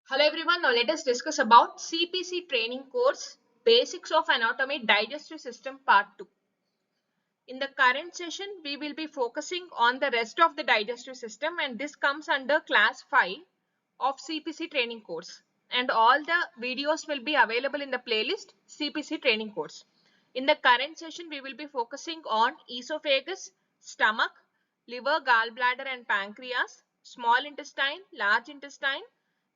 Hello everyone, now let us discuss about CPC training course Basics of Anatomy Digestive System Part 2. In the current session, we will be focusing on the rest of the digestive system and this comes under class 5 of CPC training course. And all the videos will be available in the playlist CPC training course. In the current session, we will be focusing on esophagus, stomach, liver, gallbladder and pancreas, small intestine, large intestine,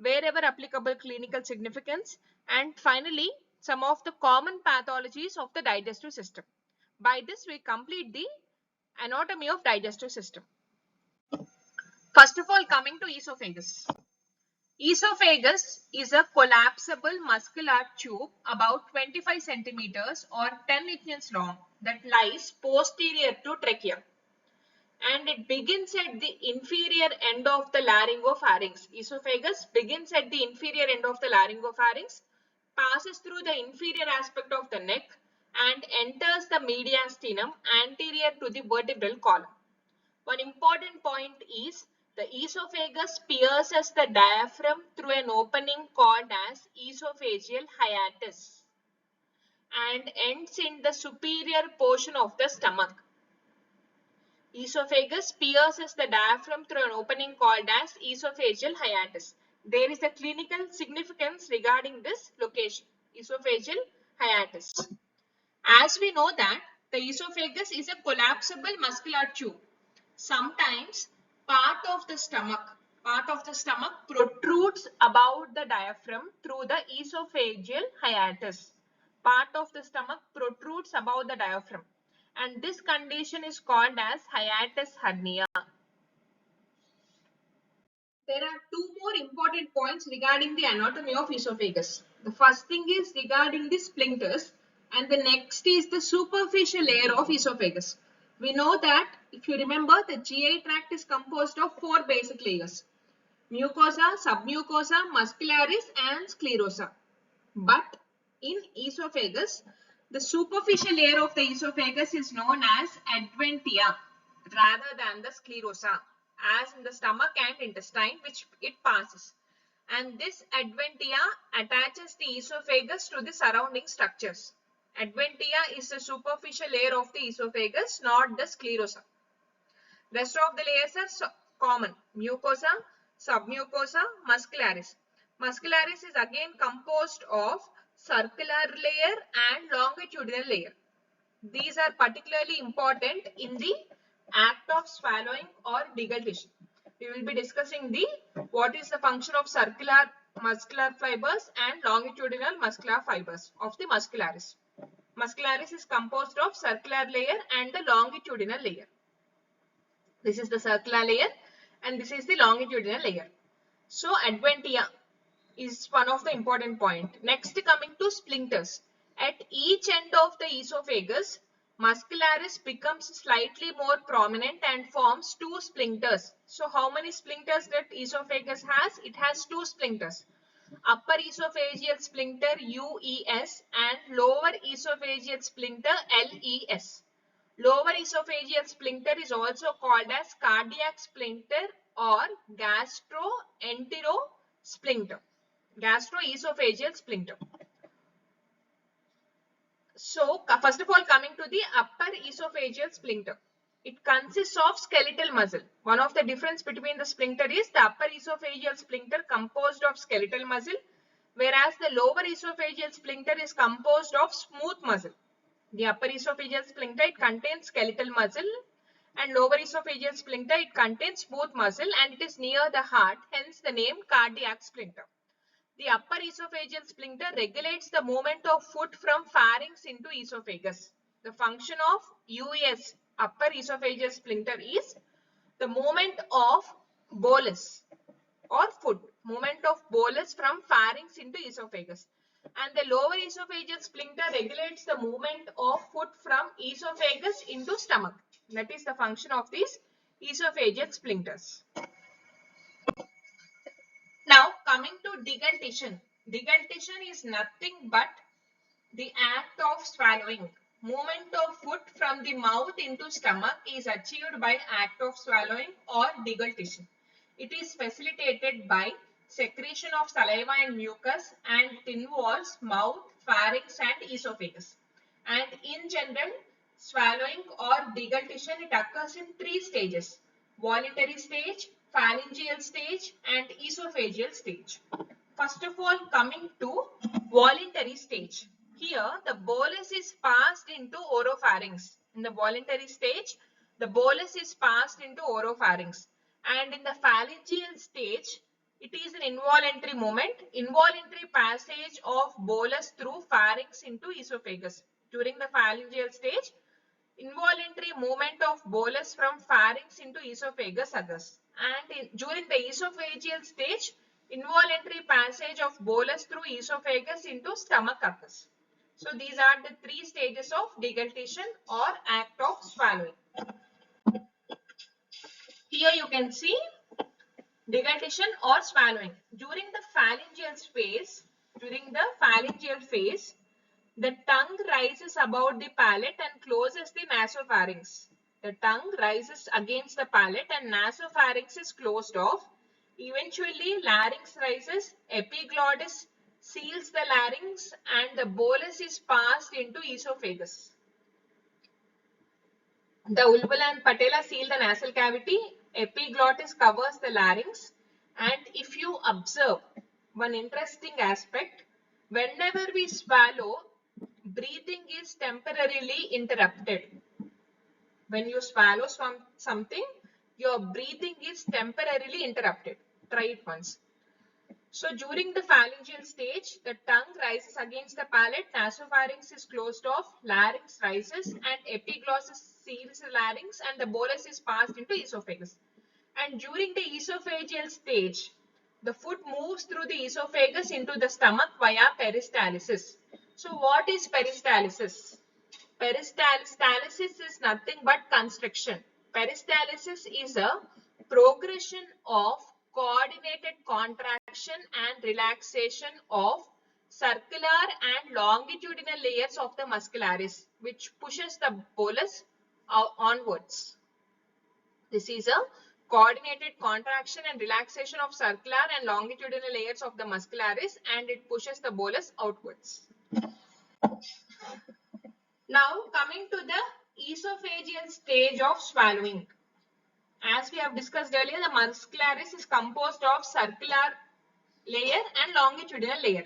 wherever applicable clinical significance, and finally some of the common pathologies of the digestive system. By this we complete the anatomy of digestive system. First of all, coming to esophagus. Esophagus is a collapsible muscular tube about 25 centimeters or 10 inches long that lies posterior to trachea, and it begins at the inferior end of the laryngopharynx. Esophagus begins at the inferior end of the laryngopharynx, passes through the inferior aspect of the neck and enters the mediastinum anterior to the vertebral column. One important point is the esophagus pierces the diaphragm through an opening called as esophageal hiatus and ends in the superior portion of the stomach. Esophagus pierces the diaphragm through an opening called as esophageal hiatus. There is a clinical significance regarding this location, esophageal hiatus. As we know that the esophagus is a collapsible muscular tube. Sometimes part of the stomach protrudes above the diaphragm through the esophageal hiatus. Part of the stomach protrudes above the diaphragm, and this condition is called as hiatus hernia. There are two more important points regarding the anatomy of esophagus. The first thing is regarding the sphincters and the next is the superficial layer of esophagus. We know that if you remember, the GI tract is composed of four basic layers: mucosa, submucosa, muscularis and sclerosa. But in esophagus, the superficial layer of the esophagus is known as adventia rather than the sclerosa, as in the stomach and intestine which it passes. And this adventia attaches the esophagus to the surrounding structures. Adventia is the superficial layer of the esophagus, not the sclerosa. Rest of the layers are common: mucosa, submucosa, muscularis. Muscularis is again composed of circular layer and longitudinal layer. These are particularly important in the act of swallowing or deglutition. We will be discussing what is the function of circular muscular fibers and longitudinal muscular fibers of the muscularis. Muscularis is composed of circular layer and the longitudinal layer. This is the circular layer and this is the longitudinal layer. So adventia is one of the important point. Next, coming to sphincters. At each end of the esophagus, muscularis becomes slightly more prominent and forms two sphincters. So how many sphincters that esophagus has? It has two sphincters: upper esophageal sphincter UES and lower esophageal sphincter LES. Lower esophageal sphincter is also called as cardiac sphincter or gastroenterosphincter. Gastroesophageal sphincter. So, first of all, coming to the upper esophageal sphincter. It consists of skeletal muscle. One of the difference between the sphincter is the upper esophageal sphincter composed of skeletal muscle, whereas the lower esophageal sphincter is composed of smooth muscle. The upper esophageal sphincter, it contains skeletal muscle, and lower esophageal sphincter, it contains smooth muscle and it is near the heart, hence the name cardiac sphincter. The upper esophageal sphincter regulates the movement of food from pharynx into esophagus. The function of UES, upper esophageal sphincter, is the movement of bolus or food, movement of bolus from pharynx into esophagus. And the lower esophageal sphincter regulates the movement of food from esophagus into stomach. That is the function of these esophageal sphincters. Now coming to deglutition. Deglutition is nothing but the act of swallowing. Movement of food from the mouth into stomach is achieved by act of swallowing or deglutition. It is facilitated by secretion of saliva and mucus, and it involves mouth, pharynx and esophagus. And in general, swallowing or deglutition, it occurs in three stages: voluntary stage, pharyngeal stage and esophageal stage. First of all, coming to voluntary stage. Here, the bolus is passed into oropharynx. In the voluntary stage, the bolus is passed into oropharynx. And in the pharyngeal stage, it is an involuntary movement, involuntary passage of bolus through pharynx into esophagus. During the pharyngeal stage, involuntary movement of bolus from pharynx into esophagus occurs. And during the esophageal stage, involuntary passage of bolus through esophagus into stomach occurs. So these are the three stages of deglutition or act of swallowing. Here you can see deglutition or swallowing. During the pharyngeal phase, the tongue rises above the palate and closes the nasopharynx. The tongue rises against the palate and nasopharynx is closed off. Eventually, larynx rises, epiglottis seals the larynx and the bolus is passed into esophagus. The uvula and patella seal the nasal cavity, epiglottis covers the larynx, and if you observe one interesting aspect, whenever we swallow, breathing is temporarily interrupted. When you swallow something, your breathing is temporarily interrupted. Try it once. So during the pharyngeal stage, the tongue rises against the palate, nasopharynx is closed off, larynx rises and epiglottis seals the larynx and the bolus is passed into esophagus. And during the esophageal stage, the food moves through the esophagus into the stomach via peristalsis. So what is peristalsis? Peristalsis is nothing but constriction. Peristalsis is a progression of coordinated contraction and relaxation of circular and longitudinal layers of the muscularis, which pushes the bolus onwards. This is a coordinated contraction and relaxation of circular and longitudinal layers of the muscularis, and it pushes the bolus outwards. Now coming to the esophageal stage of swallowing. As we have discussed earlier, the muscularis is composed of circular layer and longitudinal layer.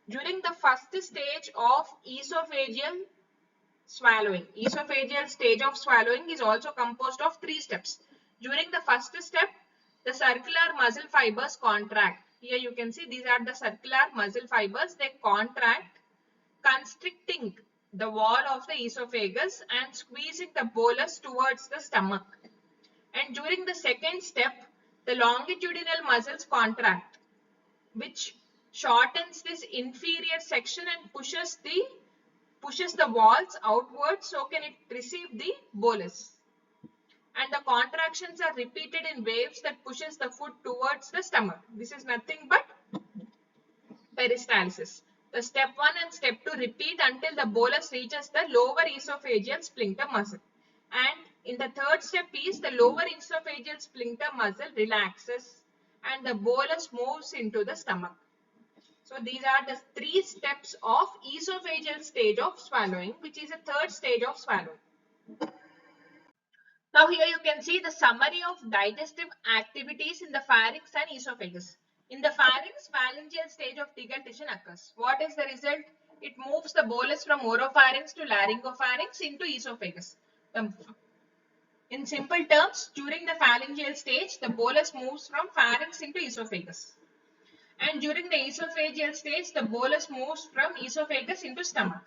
During the first stage of esophageal stage of swallowing is also composed of three steps. During the first step, the circular muscle fibers contract. Here you can see these are the circular muscle fibers. They contract, constricting the wall of the esophagus and squeezing the bolus towards the stomach. And during the second step, the longitudinal muscles contract, which shortens this inferior section and pushes the walls outwards, so can it receive the bolus. And the contractions are repeated in waves that pushes the food towards the stomach. This is nothing but peristalsis. The step 1 and step 2 repeat until the bolus reaches the lower esophageal sphincter muscle. And in the third step is the lower esophageal sphincter muscle relaxes and the bolus moves into the stomach. So these are the three steps of esophageal stage of swallowing, which is a third stage of swallowing. Now here you can see the summary of digestive activities in the pharynx and esophagus. In the pharynx, pharyngeal stage of deglutition occurs. What is the result? It moves the bolus from oropharynx to laryngopharynx into esophagus. In simple terms, during the pharyngeal stage, the bolus moves from pharynx into esophagus. And during the esophageal stage, the bolus moves from esophagus into stomach.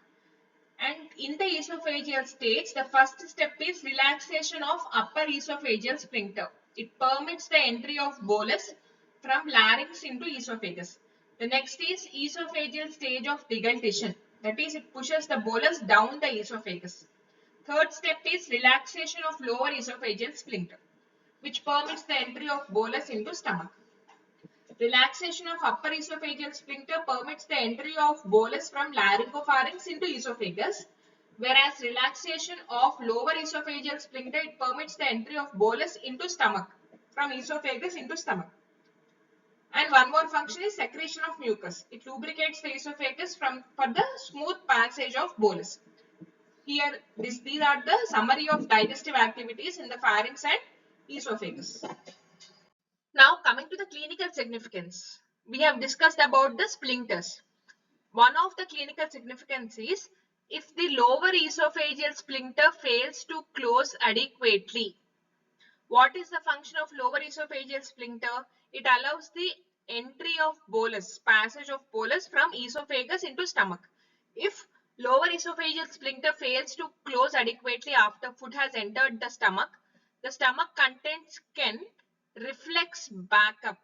And in the esophageal stage, the first step is relaxation of upper esophageal sphincter. It permits the entry of bolus from larynx into esophagus. The next is esophageal stage of deglutition. That is, it pushes the bolus down the esophagus. Third step is relaxation of lower esophageal sphincter, which permits the entry of bolus into stomach. Relaxation of upper esophageal sphincter permits the entry of bolus from laryngopharynx into esophagus, whereas relaxation of lower esophageal sphincter, it permits the entry of bolus into stomach, from esophagus into stomach. And one more function is secretion of mucus. It lubricates the esophagus for the smooth passage of bolus. Here, these are the summary of digestive activities in the pharynx and esophagus. Now, coming to the clinical significance, we have discussed about the splinters. One of the clinical significance is if the lower esophageal sphincter fails to close adequately. What is the function of lower esophageal sphincter? It allows the entry of bolus, passage of bolus from esophagus into stomach. If lower esophageal sphincter fails to close adequately after food has entered the stomach contents can reflex back up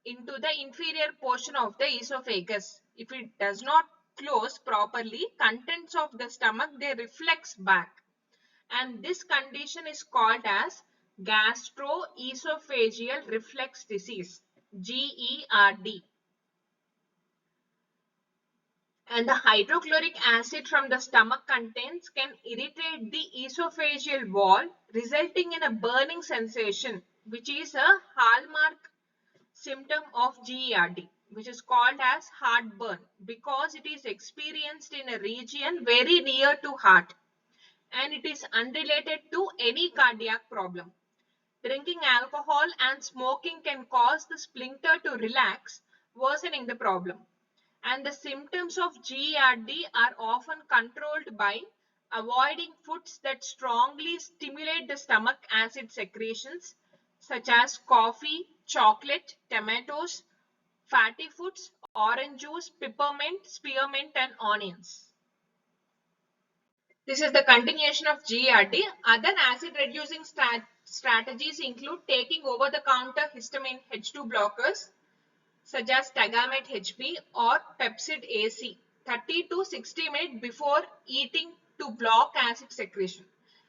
into the inferior portion of the esophagus. If it does not close properly, contents of the stomach, they reflex back, and this condition is called as gastroesophageal reflux disease, GERD. And the hydrochloric acid from the stomach contents can irritate the esophageal wall, resulting in a burning sensation, which is a hallmark symptom of GERD, which is called as heartburn because it is experienced in a region very near to heart, and it is unrelated to any cardiac problem. Drinking alcohol and smoking can cause the sphincter to relax, worsening the problem. And the symptoms of GERD are often controlled by avoiding foods that strongly stimulate the stomach acid secretions, such as coffee, chocolate, tomatoes, fatty foods, orange juice, peppermint, spearmint, and onions. This is the continuation of GERD. Other acid reducing strategies include taking over the counter histamine H2 blockers such as Tagamet HP or Pepsid AC 30 to 60 minutes before eating to block acid secretion,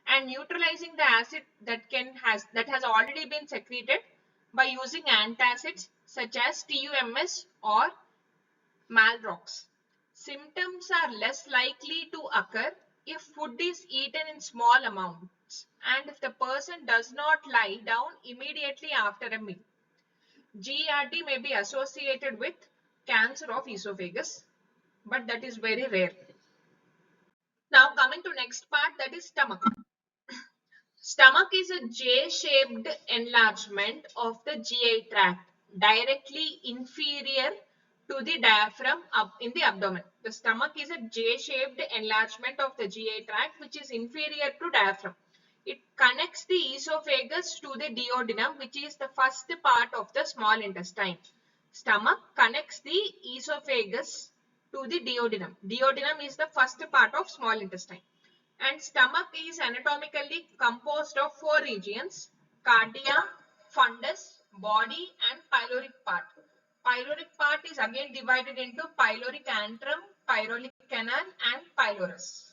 and neutralizing the acid that has already been secreted by using antacids such as TUMS or Malrox. Symptoms are less likely to occur if food is eaten in small amounts and if the person does not lie down immediately after a meal. GERD may be associated with cancer of esophagus, but that is very rare. Now coming to next part, that is stomach. Stomach is a J-shaped enlargement of the GI tract, directly inferior to the diaphragm up in the abdomen. The stomach is a J-shaped enlargement of the GI tract which is inferior to diaphragm. It connects the esophagus to the duodenum, which is the first part of the small intestine. Stomach connects the esophagus to the duodenum. Duodenum is the first part of small intestine. And stomach is anatomically composed of four regions: cardia, fundus, body, and pyloric part. Pyloric part is again divided into pyloric antrum, pyloric canal, and pylorus.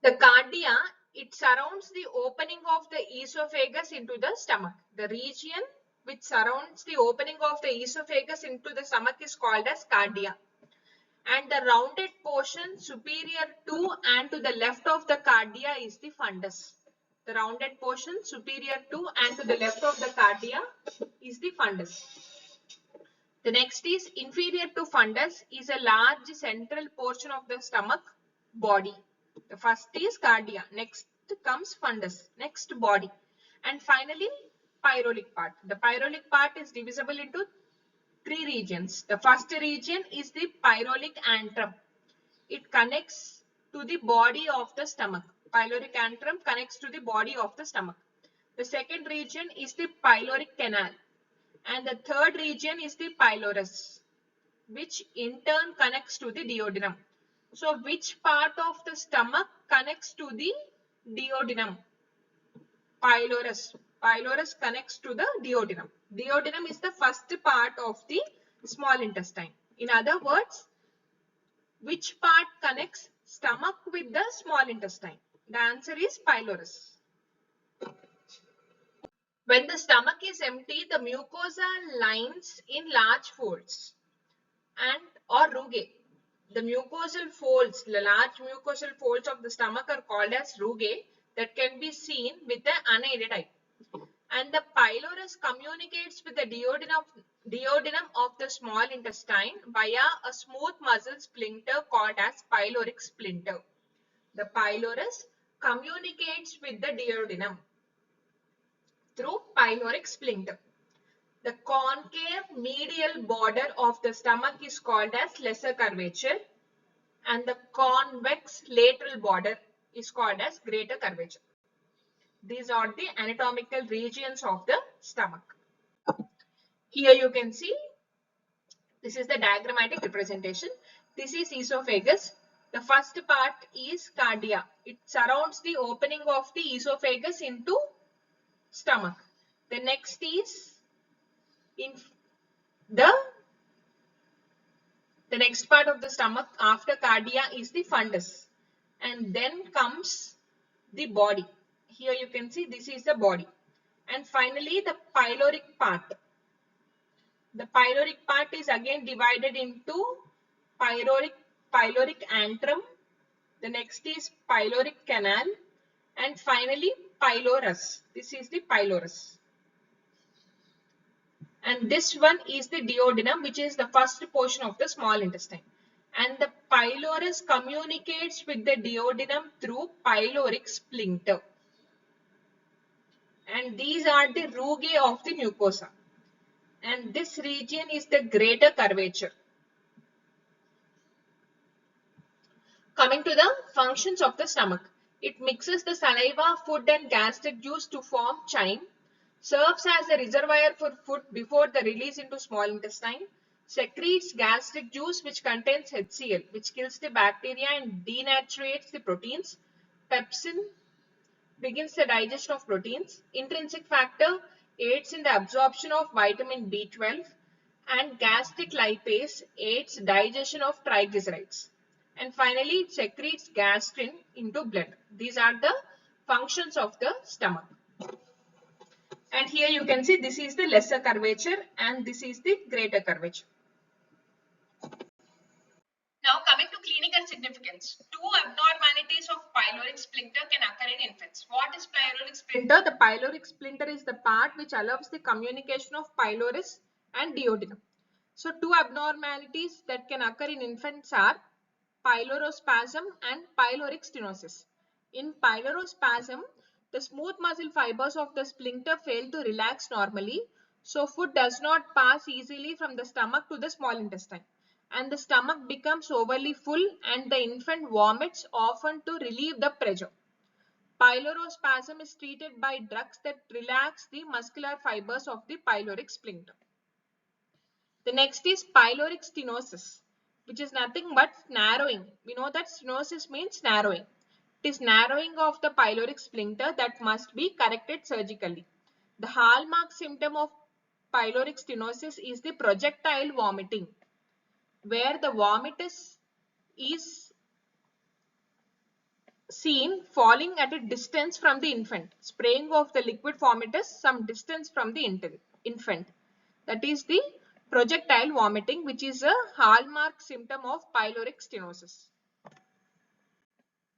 The cardia, it surrounds the opening of the esophagus into the stomach. The region which surrounds the opening of the esophagus into the stomach is called as cardia. And the rounded portion superior to and to the left of the cardia is the fundus. The rounded portion superior to and to the left of the cardia is the fundus. The next is inferior to fundus is a large central portion of the stomach body. The first is cardia, next comes fundus, next body, and finally pyloric part. The pyloric part is divisible into three regions. The first region is the pyloric antrum. It connects to the body of the stomach. Pyloric antrum connects to the body of the stomach. The second region is the pyloric canal. And the third region is the pylorus, which in turn connects to the duodenum. So, which part of the stomach connects to the duodenum? Pylorus. Pylorus connects to the duodenum. Duodenum is the first part of the small intestine. In other words, which part connects stomach with the small intestine? The answer is pylorus. When the stomach is empty, the mucosa lines in large folds and or rugae. The mucosal folds, the large mucosal folds of the stomach are called as rugae that can be seen with the unaided eye. And the pylorus communicates with the duodenum of the small intestine via a smooth muscle sphincter called as pyloric sphincter. The pylorus communicates with the duodenum through pyloric sphincter. The concave medial border of the stomach is called as lesser curvature, and the convex lateral border is called as greater curvature. These are the anatomical regions of the stomach. Here you can see, this is the diagrammatic representation. This is esophagus. The first part is cardia. It surrounds the opening of the esophagus into stomach. The next is in the next part of the stomach after cardia is the fundus, and then comes the body. Here you can see this is the body, and finally the pyloric part. The pyloric part is again divided into pyloric antrum. The next is pyloric canal, and finally pylorus. This is the pylorus. And this one is the duodenum, which is the first portion of the small intestine. And the pylorus communicates with the duodenum through pyloric sphincter. And these are the rugae of the mucosa. And this region is the greater curvature. Coming to the functions of the stomach. It mixes the saliva, food and gastric juice to form chyme. Serves as a reservoir for food before the release into small intestine. Secretes gastric juice which contains HCl, which kills the bacteria and denaturates the proteins. Pepsin begins the digestion of proteins. Intrinsic factor aids in the absorption of vitamin B12, and gastric lipase aids digestion of triglycerides. And finally, it secretes gastrin into blood. These are the functions of the stomach. And here you can see this is the lesser curvature and this is the greater curvature. Now coming to clinical significance. Two abnormalities of pyloric sphincter can occur in infants. What is pyloric sphincter? The pyloric sphincter is the part which allows the communication of pylorus and duodenum. So two abnormalities that can occur in infants are pylorospasm and pyloric stenosis. In pylorospasm, the smooth muscle fibers of the sphincter fail to relax normally, so food does not pass easily from the stomach to the small intestine, and the stomach becomes overly full and the infant vomits often to relieve the pressure. Pylorospasm is treated by drugs that relax the muscular fibers of the pyloric sphincter. The next is pyloric stenosis, which is nothing but narrowing. We know that stenosis means narrowing. It is narrowing of the pyloric sphincter that must be corrected surgically. The hallmark symptom of pyloric stenosis is the projectile vomiting, where the vomitus is seen falling at a distance from the infant, spraying of the liquid vomitus some distance from the infant. That is the projectile vomiting, which is a hallmark symptom of pyloric stenosis.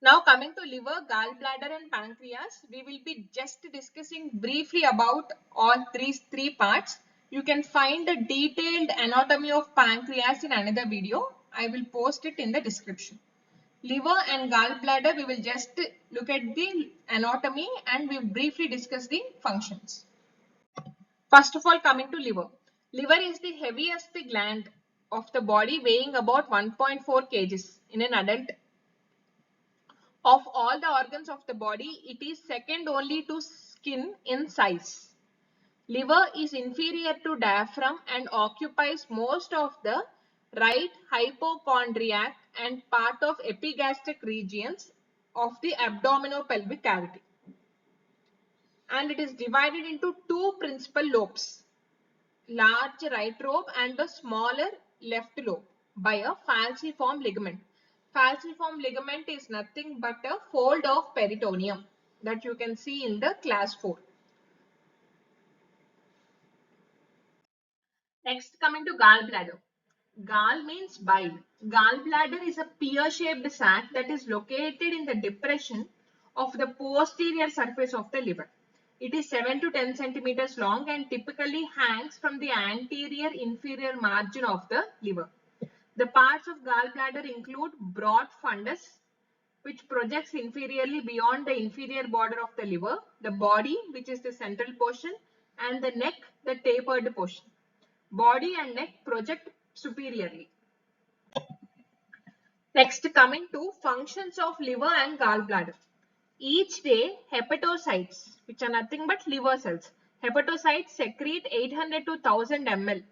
Now coming to liver, gallbladder and pancreas, we will be just discussing briefly about all three parts. You can find a detailed anatomy of pancreas in another video. I will post it in the description. Liver and gallbladder, we will just look at the anatomy and we will briefly discuss the functions. First of all, coming to liver. Liver is the heaviest gland of the body, weighing about 1.4 kgs in an adult. Of all the organs of the body, it is second only to skin in size. Liver is inferior to diaphragm and occupies most of the right hypochondriac and part of epigastric regions of the abdominopelvic cavity. And it is divided into two principal lobes, large right lobe and the smaller left lobe, by a falciform ligament. Falciform ligament is nothing but a fold of peritoneum that you can see in the class 4. Next, coming to gallbladder. Gall means bile. Gallbladder is a pear-shaped sac that is located in the depression of the posterior surface of the liver. It is 7 to 10 centimeters long and typically hangs from the anterior inferior margin of the liver. The parts of gallbladder include broad fundus, which projects inferiorly beyond the inferior border of the liver, the body, which is the central portion, and the neck, the tapered portion. Body and neck project superiorly. Next, coming to functions of liver and gallbladder. Each day, hepatocytes, which are nothing but liver cells, hepatocytes secrete 800 to 1000 ml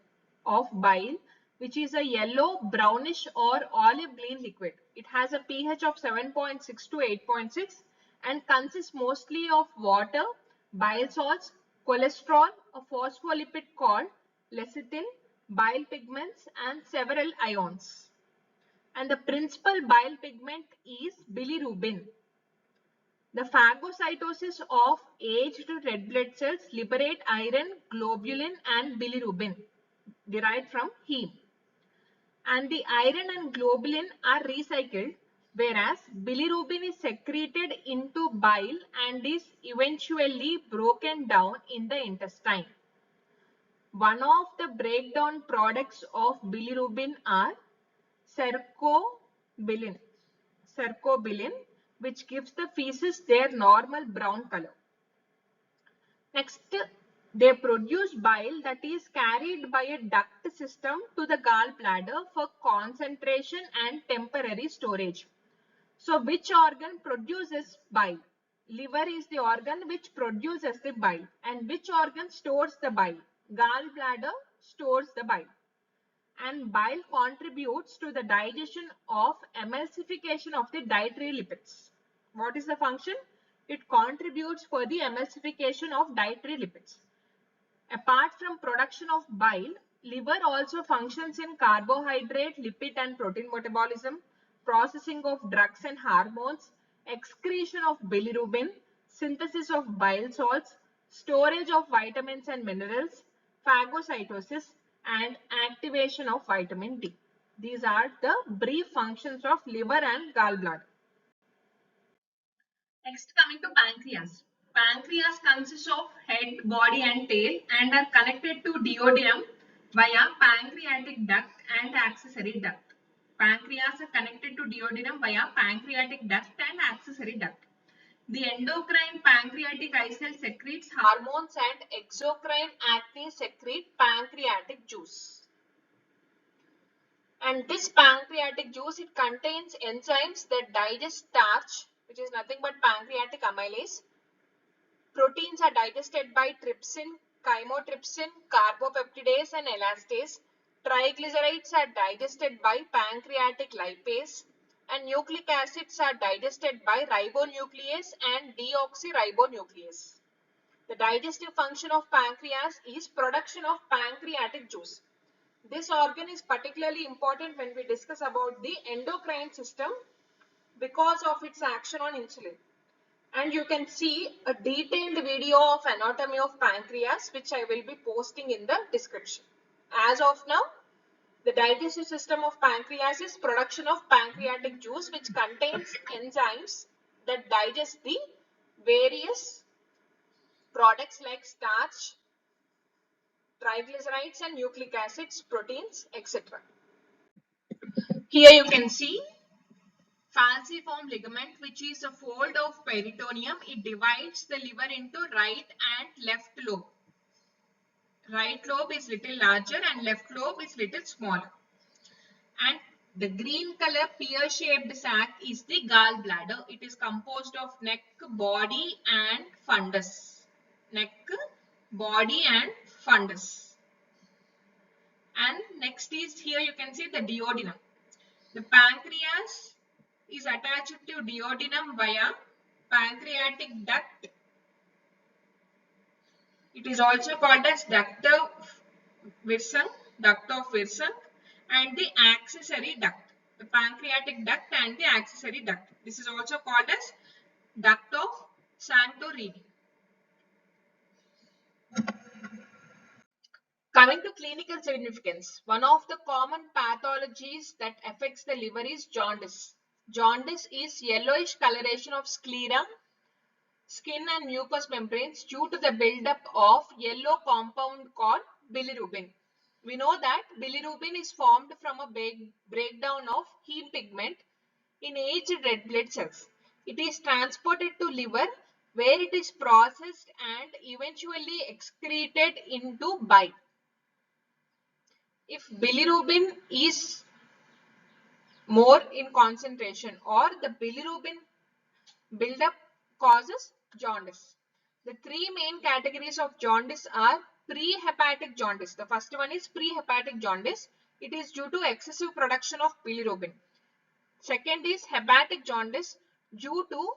of bile, which is a yellow, brownish or olive green liquid. It has a pH of 7.6 to 8.6 and consists mostly of water, bile salts, cholesterol, a phospholipid called lecithin, bile pigments and several ions. And the principal bile pigment is bilirubin. The phagocytosis of aged red blood cells liberate iron, globulin and bilirubin derived from heme. And the iron and globulin are recycled, whereas bilirubin is secreted into bile and is eventually broken down in the intestine. One of the breakdown products of bilirubin are cercobilin, which gives the feces their normal brown color. Next, they produce bile that is carried by a duct system to the gallbladder for concentration and temporary storage. So, which organ produces bile? Liver is the organ which produces the bile. And which organ stores the bile? Gallbladder stores the bile. And bile contributes to the digestion of emulsification of the dietary lipids. What is the function? It contributes for the emulsification of dietary lipids. Apart from production of bile, liver also functions in carbohydrate, lipid and protein metabolism, processing of drugs and hormones, excretion of bilirubin, synthesis of bile salts, storage of vitamins and minerals, phagocytosis, and activation of vitamin D. These are the brief functions of liver and gallbladder. Next, coming to pancreas. Pancreas consists of head, body and tail and are connected to duodenum via pancreatic duct and accessory duct. Pancreas are connected to duodenum via pancreatic duct and accessory duct. The endocrine pancreatic cell secretes hormones and exocrine acne secrete pancreatic juice. And this pancreatic juice, it contains enzymes that digest starch, which is nothing but pancreatic amylase. Proteins are digested by trypsin, chymotrypsin, carbopeptidase and elastase. Triglycerides are digested by pancreatic lipase. And nucleic acids are digested by ribonuclease and deoxyribonuclease. The digestive function of pancreas is production of pancreatic juice. This organ is particularly important when we discuss about the endocrine system because of its action on insulin. And you can see a detailed video of anatomy of pancreas, which I will be posting in the description. As of now, the digestive system of pancreas is production of pancreatic juice, which contains enzymes that digest the various products like starch, triglycerides and nucleic acids, proteins, etc. Here you can see falciform ligament, which is a fold of peritoneum. It divides the liver into right and left lobe. Right lobe is little larger and left lobe is little smaller. And the green color pear-shaped sac is the gallbladder. It is composed of neck, body and fundus. Neck, body and fundus. And next is, here you can see the duodenum. The pancreas is attached to duodenum via pancreatic duct. It is also called as duct of Wirsung and the accessory duct. The pancreatic duct and the accessory duct. This is also called as duct of Santorini. Coming to clinical significance, one of the common pathologies that affects the liver is jaundice. Jaundice is yellowish coloration of sclera. skin and mucous membranes due to the buildup of yellow compound called bilirubin. We know that bilirubin is formed from a breakdown of heme pigment in aged red blood cells. It is transported to liver where it is processed and eventually excreted into bile. If bilirubin is more in concentration or the bilirubin buildup causes jaundice. The three main categories of jaundice are prehepatic jaundice. The first one is prehepatic jaundice. It is due to excessive production of bilirubin. Second is hepatic jaundice due to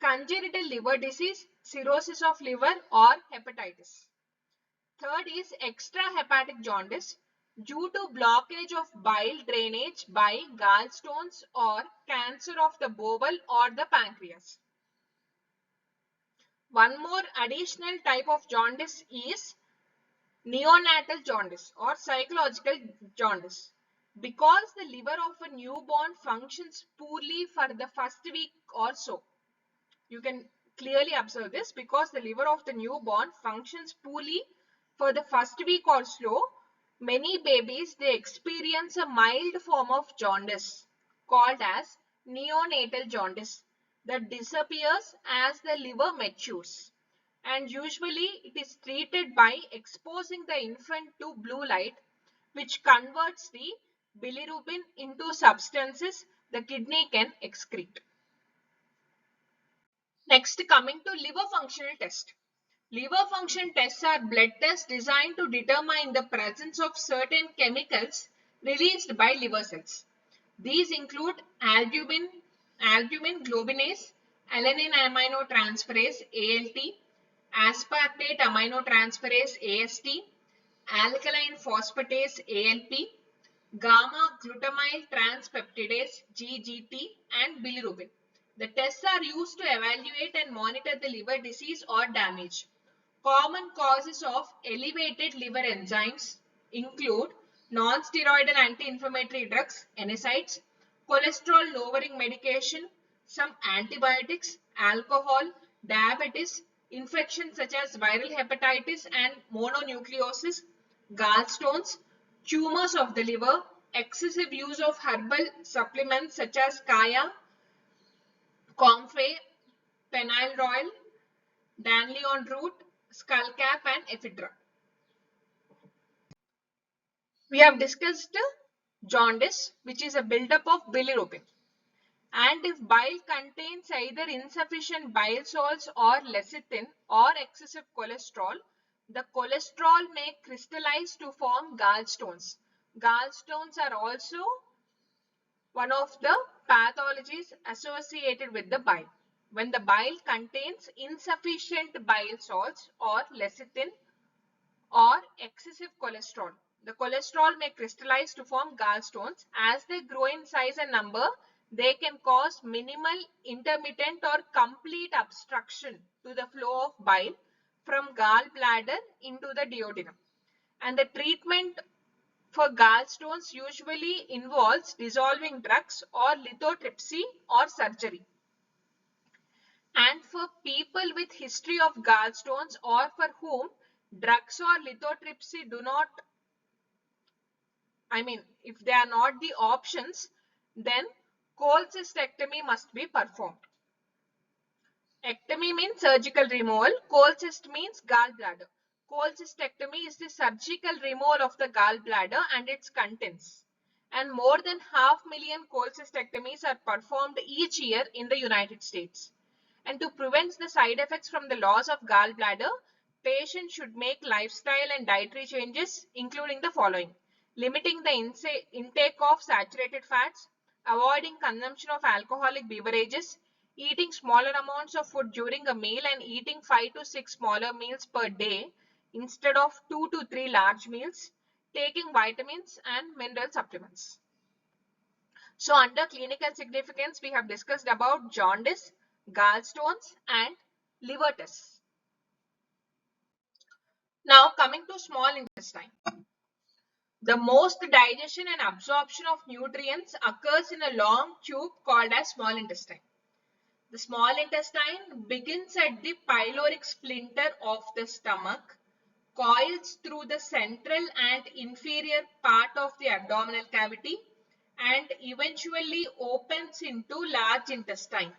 congenital liver disease, cirrhosis of liver or hepatitis. Third is extrahepatic jaundice due to blockage of bile drainage by gallstones or cancer of the bowel or the pancreas. One more additional type of jaundice is neonatal jaundice or psychological jaundice. Because the liver of a newborn functions poorly for the first week or so. You can clearly observe this because the liver of the newborn functions poorly for the first week or so. Many babies, they experience a mild form of jaundice called as neonatal jaundice that disappears as the liver matures, and usually it is treated by exposing the infant to blue light, which converts the bilirubin into substances the kidney can excrete. Next, coming to liver functional test. Liver function tests are blood tests designed to determine the presence of certain chemicals released by liver cells. These include albumin globinase, alanine aminotransferase ALT, aspartate aminotransferase AST, alkaline phosphatase ALP, gamma glutamyl transpeptidase GGT, and bilirubin. The tests are used to evaluate and monitor the liver disease or damage. Common causes of elevated liver enzymes include non-steroidal anti-inflammatory drugs, NSAIDs, cholesterol-lowering medication, some antibiotics, alcohol, diabetes, infections such as viral hepatitis and mononucleosis, gallstones, tumors of the liver, excessive use of herbal supplements such as kaya, comfrey, pennyroyal, dandelion root, skullcap, and ephedra. We have discussed jaundice, which is a buildup of bilirubin. And if bile contains either insufficient bile salts or lecithin or excessive cholesterol, the cholesterol may crystallize to form gallstones. Gallstones are also one of the pathologies associated with the bile. When the bile contains insufficient bile salts or lecithin or excessive cholesterol, the cholesterol may crystallize to form gallstones. As they grow in size and number, they can cause minimal, intermittent, or complete obstruction to the flow of bile from gallbladder into the duodenum. And the treatment for gallstones usually involves dissolving drugs or lithotripsy or surgery. And for people with history of gallstones or for whom drugs or lithotripsy do not, if they are not the options, then cholecystectomy must be performed. Ectomy means surgical removal. Cholecyst means gallbladder. Cholecystectomy is the surgical removal of the gallbladder and its contents. And more than 500,000 cholecystectomies are performed each year in the United States. And to prevent the side effects from the loss of gallbladder, patients should make lifestyle and dietary changes, including the following: limiting the intake of saturated fats, avoiding consumption of alcoholic beverages, eating smaller amounts of food during a meal, and eating 5 to 6 smaller meals per day instead of 2 to 3 large meals, taking vitamins and mineral supplements. So under clinical significance, we have discussed about jaundice, gallstones, and liver tests. Now coming to small intestine. The most digestion and absorption of nutrients occurs in a long tube called as small intestine. The small intestine begins at the pyloric splinter of the stomach, coils through the central and inferior part of the abdominal cavity, and eventually opens into large intestine.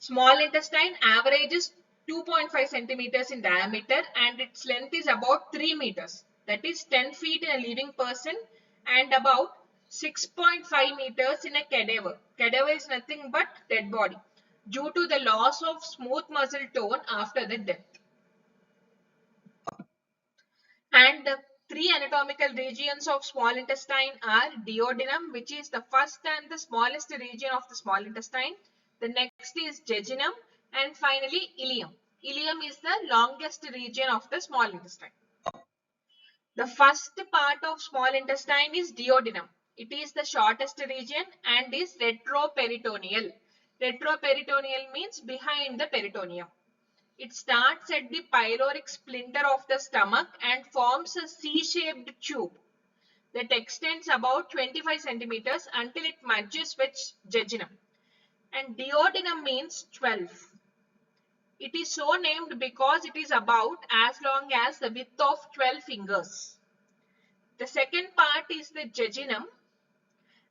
Small intestine averages 2.5 centimeters in diameter and its length is about 3 meters. That is 10 feet in a living person and about 6.5 meters in a cadaver. Cadaver is nothing but dead body due to the loss of smooth muscle tone after the death. And the three anatomical regions of small intestine are duodenum, which is the first and the smallest region of the small intestine. The next is jejunum, and finally ileum. Ileum is the longest region of the small intestine. The first part of small intestine is duodenum. It is the shortest region and is retroperitoneal. Retroperitoneal means behind the peritoneum. It starts at the pyloric splinter of the stomach and forms a C-shaped tube that extends about 25 centimeters until it merges with jejunum. And duodenum means 12. It is so named because it is about as long as the width of 12 fingers. The second part is the jejunum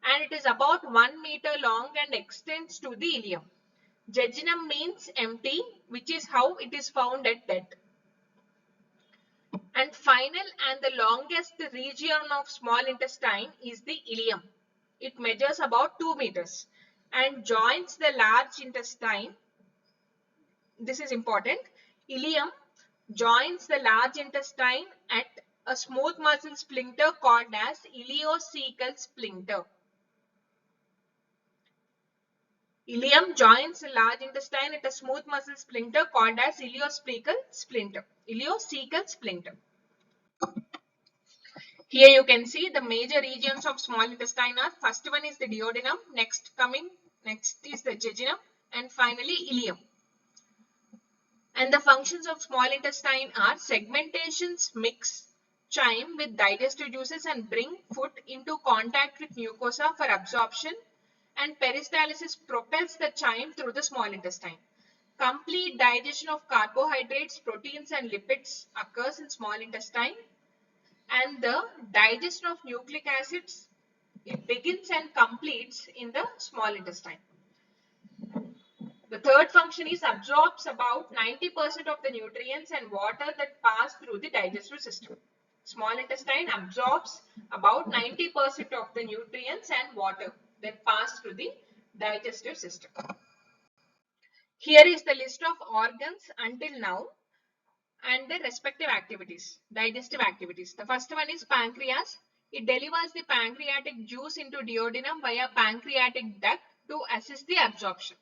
and it is about 1 meter long and extends to the ileum. Jejunum means empty, which is how it is found at death. And final and the longest region of small intestine is the ileum. It measures about 2 meters and joins the large intestine. This is important. Ileum joins the large intestine at a smooth muscle splinter called as ileocecal splinter. Ileum joins the large intestine at a smooth muscle splinter called as ileocecal splinter. Ileocecal splinter. Here you can see the major regions of small intestine are first one is the duodenum, next is the jejunum and finally ileum. And the functions of small intestine are segmentations mix chyme with digestive juices and bring food into contact with mucosa for absorption, and peristalsis propels the chyme through the small intestine. Complete digestion of carbohydrates, proteins and lipids occurs in small intestine. And the digestion of nucleic acids, it begins and completes in the small intestine. The third function is absorbs about 90% of the nutrients and water that pass through the digestive system. Small intestine absorbs about 90% of the nutrients and water that pass through the digestive system. Here is the list of organs until now and their respective activities, digestive activities. The first one is pancreas. It delivers the pancreatic juice into duodenum via pancreatic duct to assist the absorption.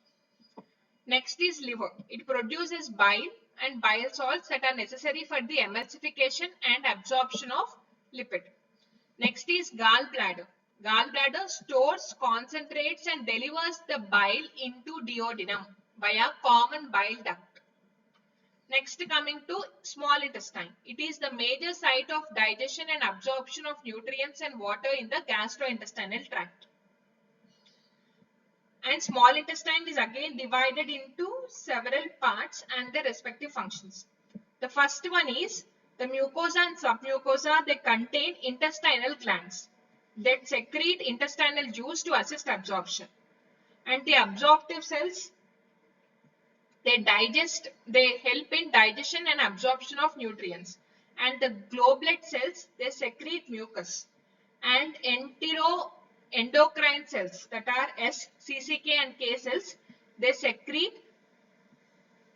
Next is liver. It produces bile and bile salts that are necessary for the emulsification and absorption of lipid. Next is gallbladder. Gallbladder stores, concentrates and delivers the bile into duodenum via common bile duct. Next, coming to small intestine. It is the major site of digestion and absorption of nutrients and water in the gastrointestinal tract. And small intestine is again divided into several parts and their respective functions. The first one is the mucosa and submucosa. They contain intestinal glands that secrete intestinal juice to assist absorption. And the absorptive cells, they help in digestion and absorption of nutrients. And the goblet cells, they secrete mucus. And endocrine cells, that are S, CCK and K cells, they secrete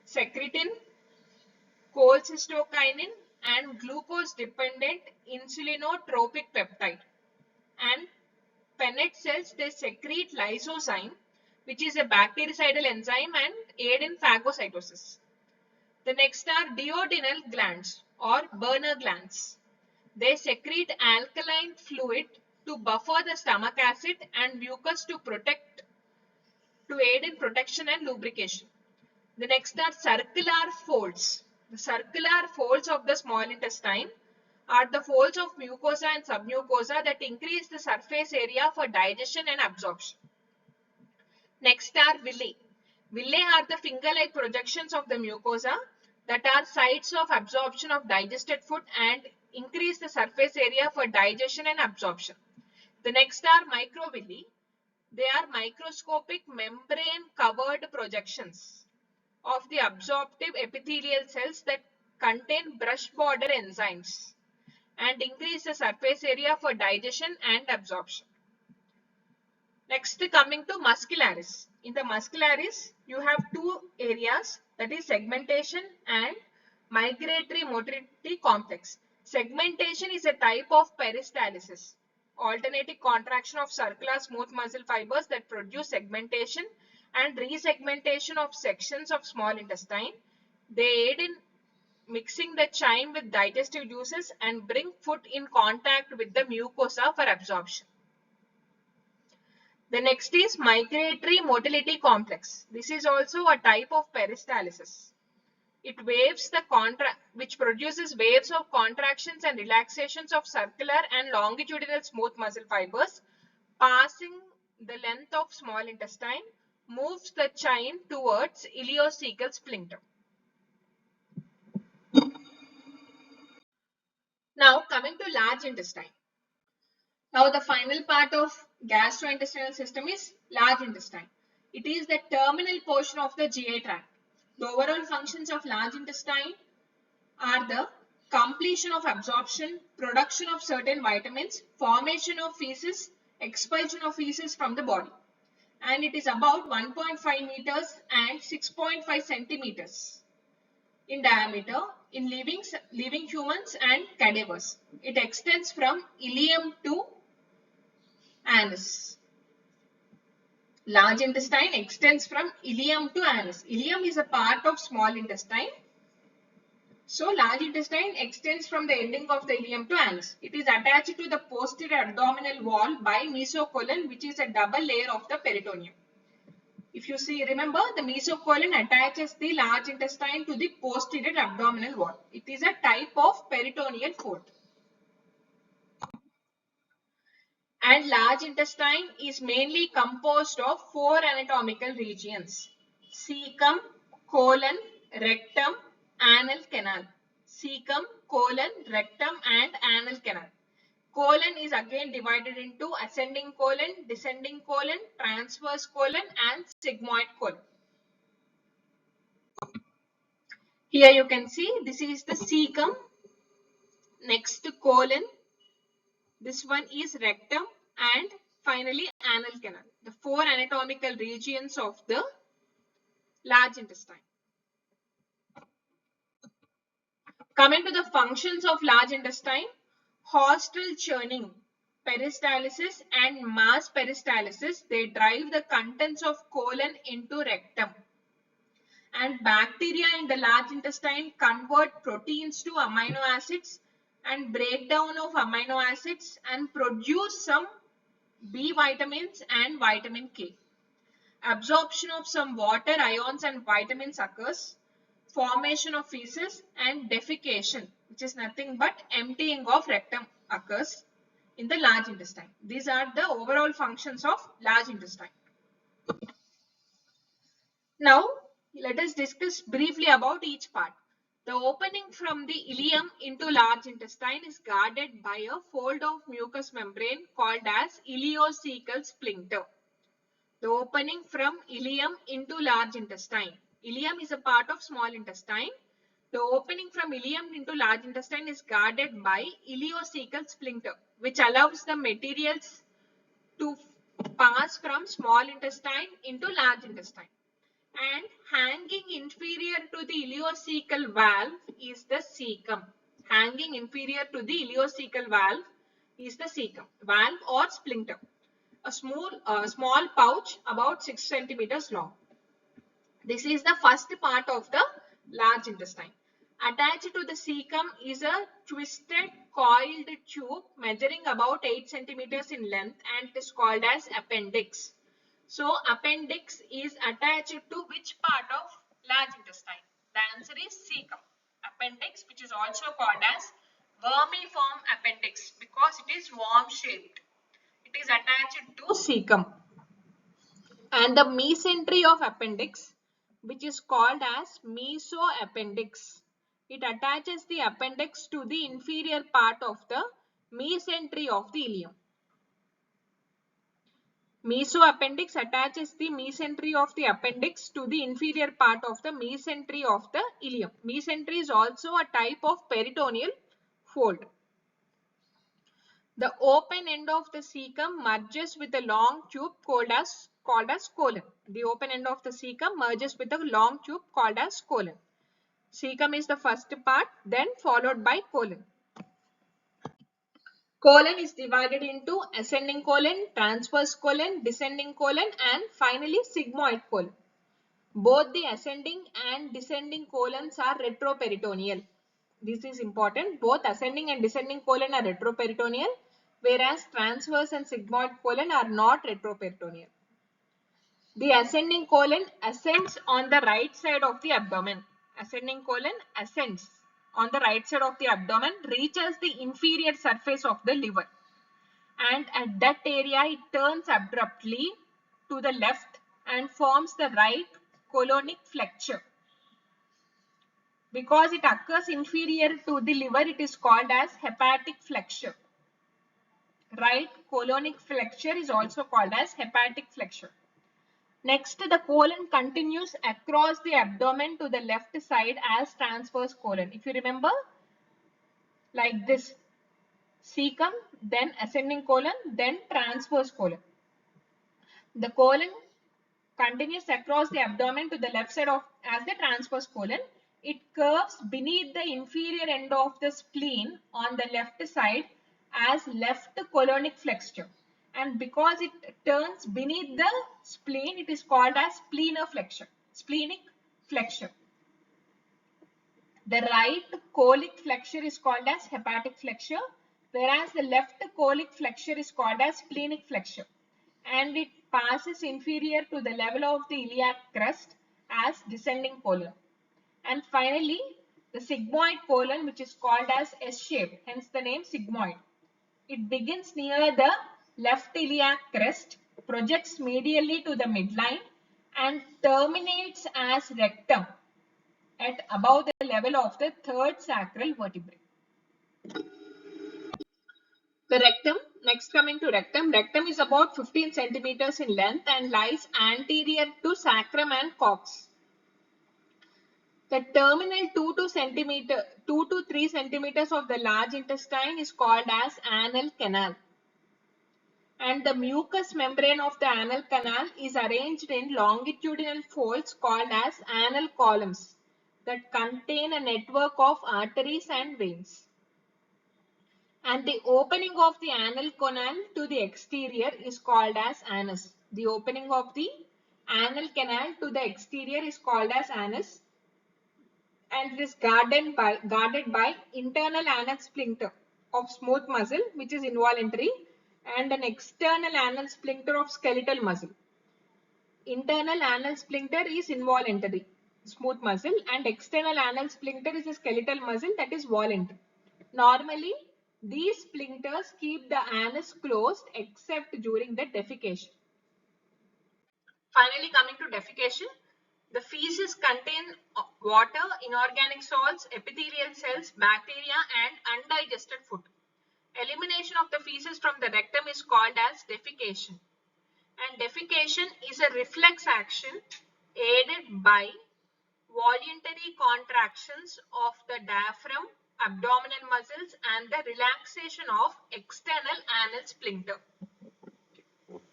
secretin, cholecystokinin and glucose dependent insulinotropic peptide. And Pennant cells, they secrete lysozyme, which is a bactericidal enzyme and aid in phagocytosis. The next are duodenal glands or burner glands. They secrete alkaline fluid to buffer the stomach acid and mucus to aid in protection and lubrication. The next are circular folds. The circular folds of the small intestine are the folds of mucosa and submucosa that increase the surface area for digestion and absorption. Next are villi. Villi are the finger-like projections of the mucosa that are sites of absorption of digested food and increase the surface area for digestion and absorption. The next are microvilli. They are microscopic membrane covered projections of the absorptive epithelial cells that contain brush border enzymes and increase the surface area for digestion and absorption. Next, coming to muscularis. In the muscularis, you have two areas, that is segmentation and migratory motility complex. Segmentation is a type of peristalsis, alternating contraction of circular smooth muscle fibers that produce segmentation and resegmentation of sections of small intestine. They aid in mixing the chyme with digestive juices and bring food in contact with the mucosa for absorption. The next is migratory motility complex. This is also a type of peristalsis. It waves the which produces waves of contractions and relaxations of circular and longitudinal smooth muscle fibers passing the length of small intestine, moves the chyme towards ileocecal sphincter. Now coming to large intestine. Now the final part of gastrointestinal system is large intestine. It is the terminal portion of the GI tract. The overall functions of large intestine are the completion of absorption, production of certain vitamins, formation of feces, expulsion of feces from the body. And it is about 1.5 meters and 6.5 centimeters in diameter in living humans and cadavers. It extends from ileum to anus. Large intestine extends from ileum to anus. Ileum is a part of small intestine. So large intestine extends from the ending of the ileum to anus. It is attached to the posterior abdominal wall by mesocolon, which is a double layer of the peritoneum. If you see, remember, the mesocolon attaches the large intestine to the posterior abdominal wall. It is a type of peritoneal fold. And large intestine is mainly composed of four anatomical regions: cecum, colon, rectum, anal canal. Cecum, colon, rectum and anal canal. Colon is again divided into ascending colon, descending colon, transverse colon and sigmoid colon. Here you can see this is the cecum, next colon, this one is rectum and finally anal canal. The four anatomical regions of the large intestine. Coming to the functions of large intestine, hostile churning, peristalsis and mass peristalsis, they drive the contents of colon into rectum. And bacteria in the large intestine convert proteins to amino acids and break down of amino acids and produce some B vitamins and vitamin K. Absorption of some water, ions and vitamins occurs. Formation of feces and defecation, which is nothing but emptying of rectum, occurs in the large intestine. These are the overall functions of large intestine. Now, let us discuss briefly about each part. The opening from the ileum into large intestine is guarded by a fold of mucous membrane called as ileocecal sphincter. The opening from ileum into large intestine. Ileum is a part of small intestine. The opening from ileum into large intestine is guarded by ileocecal sphincter, which allows the materials to pass from small intestine into large intestine. And hanging inferior to the ileocecal valve is the cecum. Hanging inferior to the ileocecal valve is the cecum, valve or sphincter. A small pouch about 6 centimeters long. This is the first part of the large intestine. Attached to the cecum is a twisted coiled tube measuring about 8 centimeters in length and it is called as appendix. So appendix is attached to which part of large intestine? The answer is cecum. Appendix, which is also called as vermiform appendix because it is worm shaped. It is attached to cecum. And the mesentery of appendix which is called as mesoappendix. It attaches the appendix to the inferior part of the mesentery of the ileum. Mesoappendix attaches the mesentery of the appendix to the inferior part of the mesentery of the ileum. Mesentery is also a type of peritoneal fold. The open end of the cecum merges with a long tube called as colon. The open end of the cecum merges with a long tube called as colon. Cecum is the first part, then followed by colon. Colon is divided into ascending colon, transverse colon, descending colon, and finally sigmoid colon. Both the ascending and descending colons are retroperitoneal. This is important. Both ascending and descending colon are retroperitoneal, whereas transverse and sigmoid colon are not retroperitoneal. The ascending colon ascends on the right side of the abdomen. Ascending colon ascends on the right side of the abdomen, reaches the inferior surface of the liver. And at that area, it turns abruptly to the left and forms the right colonic flexure. Because it occurs inferior to the liver, it is called as hepatic flexure. Right colonic flexure is also called as hepatic flexure. Next, the colon continues across the abdomen to the left side as transverse colon. If you remember, like this, cecum, then ascending colon, then transverse colon. The colon continues across the abdomen to the left side of as the transverse colon. It curves beneath the inferior end of the spleen on the left side as left colonic flexure. And because it turns beneath the spleen, it is called as splenic flexure. The right colic flexure is called as hepatic flexure, whereas the left colic flexure is called as splenic flexure. And it passes inferior to the level of the iliac crest as descending colon. And finally, the sigmoid colon, which is called as S-shaped, hence the name sigmoid. It begins near the left iliac crest, projects medially to the midline, and terminates as rectum at above the level of the third sacral vertebrae. The rectum, next coming to rectum. Rectum is about 15 centimeters in length and lies anterior to sacrum and coccyx. The terminal 2 to 3 centimeters of the large intestine is called as anal canal. And the mucous membrane of the anal canal is arranged in longitudinal folds called as anal columns that contain a network of arteries and veins. And the opening of the anal canal to the exterior is called as anus. The opening of the anal canal to the exterior is called as anus, and it is guarded by internal anal sphincter of smooth muscle, which is involuntary, and an external anal sphincter of skeletal muscle. Internal anal sphincter is involuntary, smooth muscle, and external anal sphincter is a skeletal muscle that is voluntary. Normally, these sphincters keep the anus closed except during the defecation. Finally, coming to defecation, the feces contain water, inorganic salts, epithelial cells, bacteria, and undigested food. Elimination of the feces from the rectum is called as defecation. And defecation is a reflex action aided by voluntary contractions of the diaphragm, abdominal muscles, and the relaxation of external anal sphincter.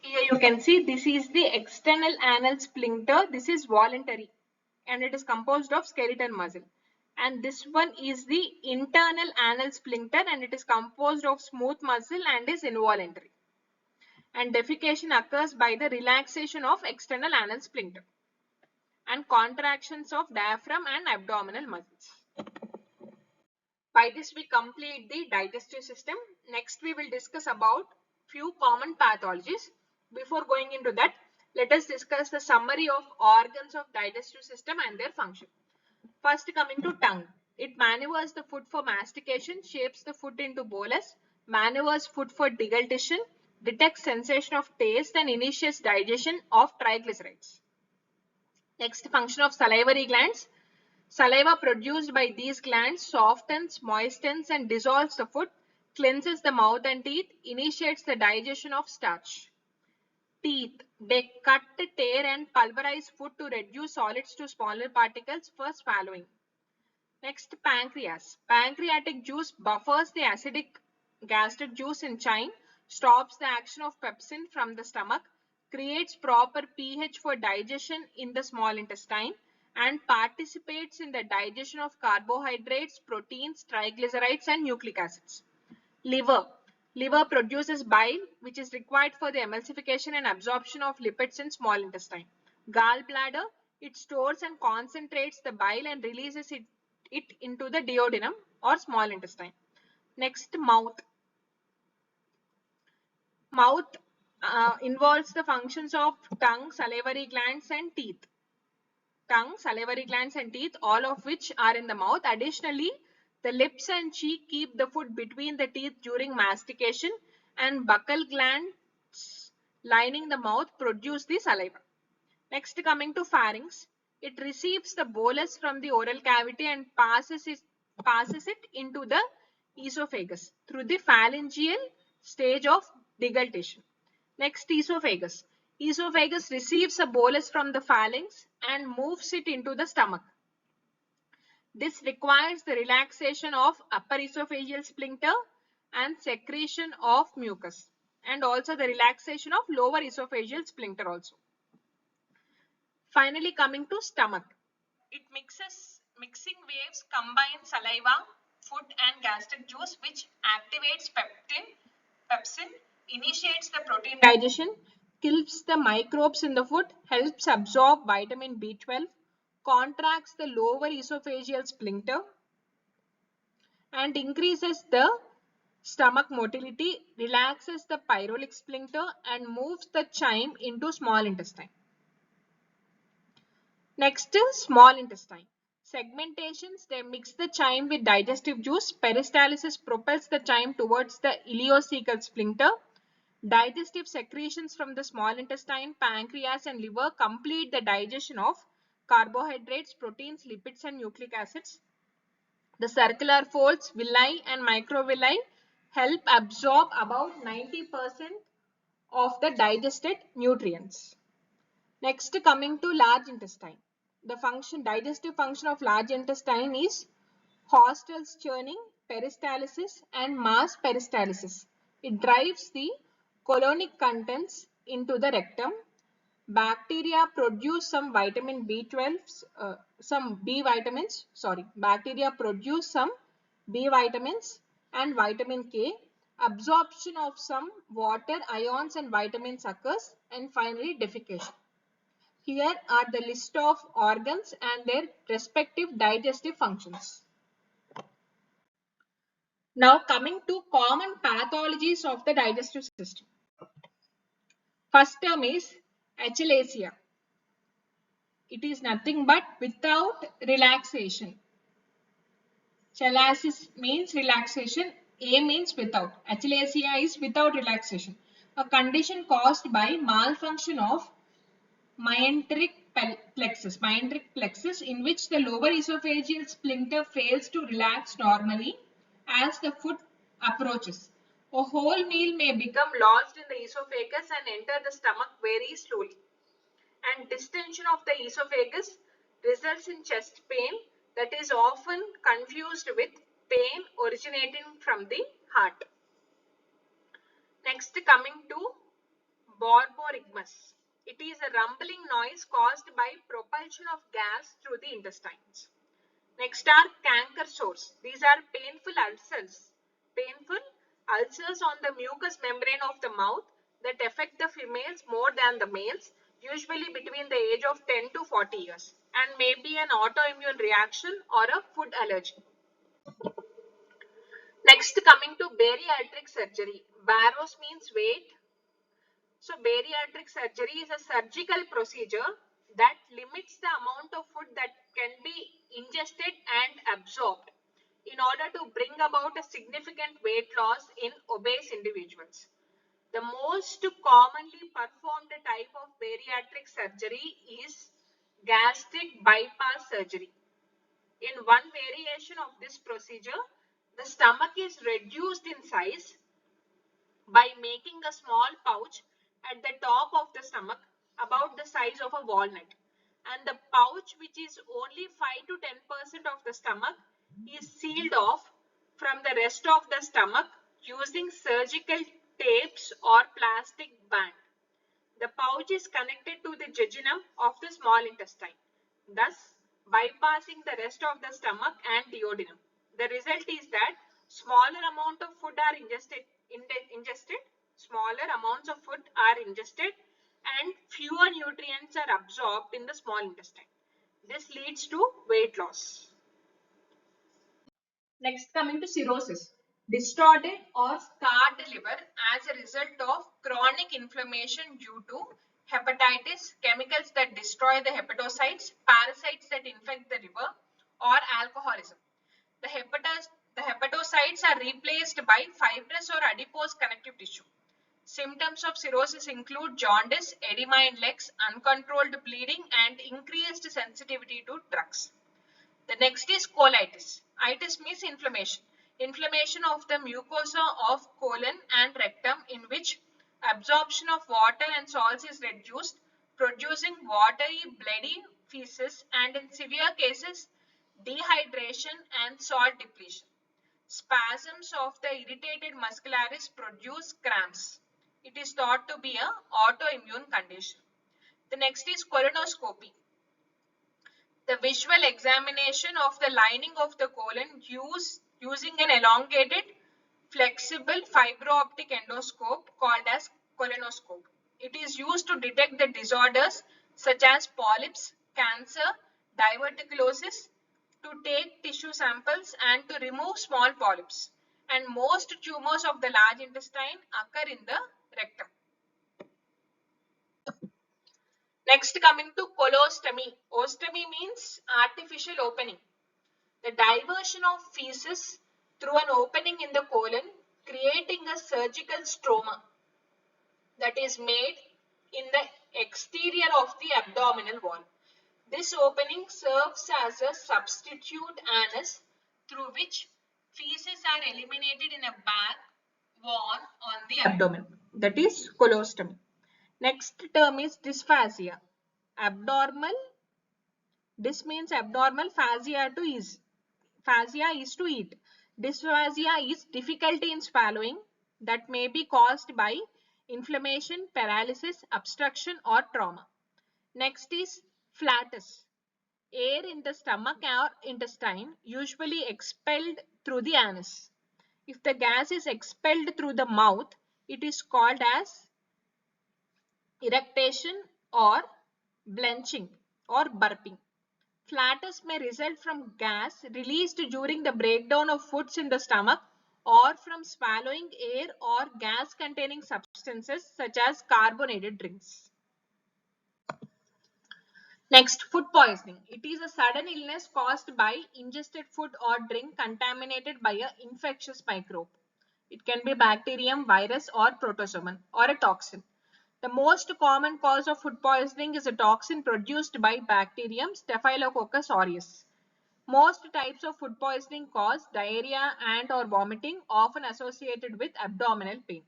Here you can see this is the external anal sphincter. This is voluntary and it is composed of skeletal muscle. And this one is the internal anal sphincter and it is composed of smooth muscle and is involuntary. And defecation occurs by the relaxation of external anal sphincter and contractions of diaphragm and abdominal muscles. By this we complete the digestive system. Next we will discuss about few common pathologies. Before going into that, let us discuss the summary of organs of digestive system and their function. First, coming to tongue. It maneuvers the food for mastication, shapes the food into bolus, maneuvers food for deglutition, detects sensation of taste and initiates digestion of triglycerides. Next, function of salivary glands. Saliva produced by these glands softens, moistens, and dissolves the food, cleanses the mouth and teeth, initiates the digestion of starch. Teeth. They cut, tear, and pulverize food to reduce solids to smaller particles for swallowing. Next, pancreas. Pancreatic juice buffers the acidic gastric juice in chyme, stops the action of pepsin from the stomach, creates proper pH for digestion in the small intestine, and participates in the digestion of carbohydrates, proteins, triglycerides, and nucleic acids. Liver. Liver produces bile, which is required for the emulsification and absorption of lipids in small intestine. Gallbladder. It stores and concentrates the bile and releases it into the duodenum or small intestine. Next, mouth. Mouth involves the functions of tongue, salivary glands, and teeth. Tongue, salivary glands, and teeth, all of which are in the mouth. Additionally, the lips and cheek keep the food between the teeth during mastication, and buccal glands lining the mouth produce the saliva. Next, coming to pharynx, it receives the bolus from the oral cavity and passes it into the esophagus through the pharyngeal stage of deglutition. Next, esophagus. Esophagus receives a bolus from the phalanx and moves it into the stomach. This requires the relaxation of upper esophageal sphincter and secretion of mucus, and also the relaxation of lower esophageal sphincter also. Finally, coming to stomach. Mixing waves combine saliva, food, and gastric juice, which activates pepsin, initiates the protein digestion, kills the microbes in the food, helps absorb vitamin B12, contracts the lower esophageal sphincter, and increases the stomach motility, relaxes the pyrolic sphincter, and moves the chyme into small intestine. Next is small intestine. Segmentations, they mix the chyme with digestive juice. Peristalsis propels the chyme towards the ileocecal sphincter. Digestive secretions from the small intestine, pancreas, and liver complete the digestion of carbohydrates, proteins, lipids, and nucleic acids. The circular folds, villi, and microvilli help absorb about 90% of the digested nutrients. Next, coming to large intestine. The digestive function of large intestine is Hostels churning, peristalsis, and mass peristalsis. It drives the colonic contents into the rectum. Bacteria produce some vitamin B12, some B vitamins, bacteria produce some B vitamins and vitamin K. Absorption of some water, ions, and vitamins occurs, and finally defecation. Here are the list of organs and their respective digestive functions. Now coming to common pathologies of the digestive system. First term is achalasia. It is nothing but without relaxation. Chalasis means relaxation, A means without. Achalasia is without relaxation. A condition caused by malfunction of myenteric plexus in which the lower esophageal sphincter fails to relax normally as the food approaches. A whole meal may become lodged in the esophagus and enter the stomach very slowly. And distension of the esophagus results in chest pain that is often confused with pain originating from the heart. Next, coming to borborygmus. It is a rumbling noise caused by propulsion of gas through the intestines. Next are canker sores. These are painful ulcers. Painful ulcers on the mucous membrane of the mouth that affect the females more than the males, usually between the age of 10 to 40 years, and may be an autoimmune reaction or a food allergy. Next, coming to bariatric surgery. Baros means weight. So bariatric surgery is a surgical procedure that limits the amount of food that can be ingested and absorbed in order to bring about a significant weight loss in obese individuals. The most commonly performed type of bariatric surgery is gastric bypass surgery. In one variation of this procedure, the stomach is reduced in size by making a small pouch at the top of the stomach about the size of a walnut, and the pouch, which is only 5 to 10% of the stomach, is sealed off from the rest of the stomach using surgical tapes or plastic band. The pouch is connected to the jejunum of the small intestine, thus bypassing the rest of the stomach and duodenum. The result is that smaller amount of food are ingested, smaller amounts of food are ingested, and fewer nutrients are absorbed in the small intestine. This leads to weight loss. Next, coming to cirrhosis, distorted or scarred liver as a result of chronic inflammation due to hepatitis, chemicals that destroy the hepatocytes, parasites that infect the liver, or alcoholism. The hepatocytes are replaced by fibrous or adipose connective tissue. Symptoms of cirrhosis include jaundice, edema in legs, uncontrolled bleeding, and increased sensitivity to drugs. The next is colitis. Itis means inflammation. Inflammation of the mucosa of colon and rectum, in which absorption of water and salts is reduced, producing watery, bloody feces, and in severe cases, dehydration and salt depletion. Spasms of the irritated muscularis produce cramps. It is thought to be an autoimmune condition. The next is colonoscopy. The visual examination of the lining of the colon using an elongated, flexible fiber optic endoscope called as colonoscope. It is used to detect the disorders such as polyps, cancer, diverticulosis, to take tissue samples and to remove small polyps. And most tumors of the large intestine occur in the rectum. Next, coming to colostomy. Ostomy means artificial opening. The diversion of feces through an opening in the colon, creating a surgical stroma that is made in the exterior of the abdominal wall. This opening serves as a substitute anus through which feces are eliminated in a bag worn on the abdomen. That is colostomy. Next term is dysphagia. Abnormal. This means abnormal. Fascia is to eat. Dysphagia is difficulty in swallowing that may be caused by inflammation, paralysis, obstruction, or trauma. Next is flatus. Air in the stomach or intestine, usually expelled through the anus. If the gas is expelled through the mouth, it is called as eructation or blenching or burping. Flatus may result from gas released during the breakdown of foods in the stomach or from swallowing air or gas containing substances such as carbonated drinks. Next, food poisoning. It is a sudden illness caused by ingested food or drink contaminated by an infectious microbe. It can be bacterium, virus, or protozoan, or a toxin. The most common cause of food poisoning is a toxin produced by bacterium Staphylococcus aureus. Most types of food poisoning cause diarrhea and or vomiting, often associated with abdominal pain.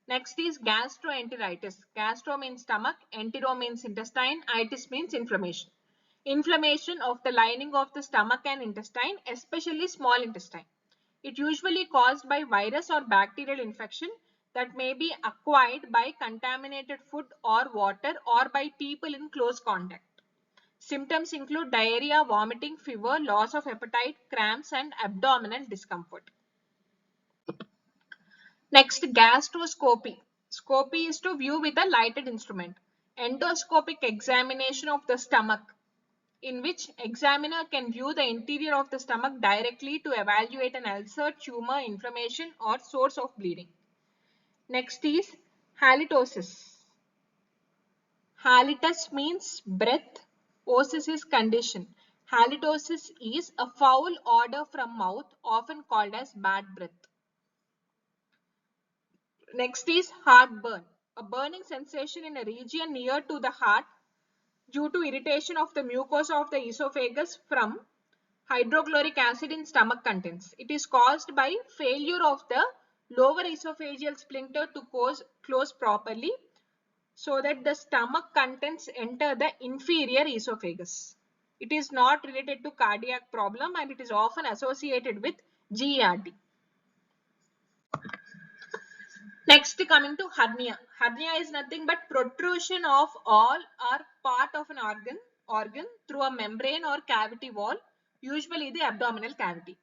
Next is gastroenteritis. Gastro means stomach, entero means intestine, itis means inflammation. Inflammation of the lining of the stomach and intestine, especially small intestine. It usually caused by virus or bacterial infection that may be acquired by contaminated food or water or by people in close contact. Symptoms include diarrhea, vomiting, fever, loss of appetite, cramps, and abdominal discomfort. Next, gastroscopy. Scopy is to view with a lighted instrument. Endoscopic examination of the stomach, in which examiner can view the interior of the stomach directly to evaluate an ulcer, tumor, inflammation, or source of bleeding. Next is halitosis. Halitus means breath. Osis is condition. Halitosis is a foul odor from mouth, often called as bad breath. Next is heartburn. A burning sensation in a region near to the heart due to irritation of the mucosa of the esophagus from hydrochloric acid in stomach contents. It is caused by failure of the lower esophageal sphincter to close properly so that the stomach contents enter the inferior esophagus. It is not related to cardiac problem and it is often associated with GERD. Next, coming to hernia. Hernia is nothing but protrusion of all or part of an organ through a membrane or cavity wall, usually the abdominal cavity.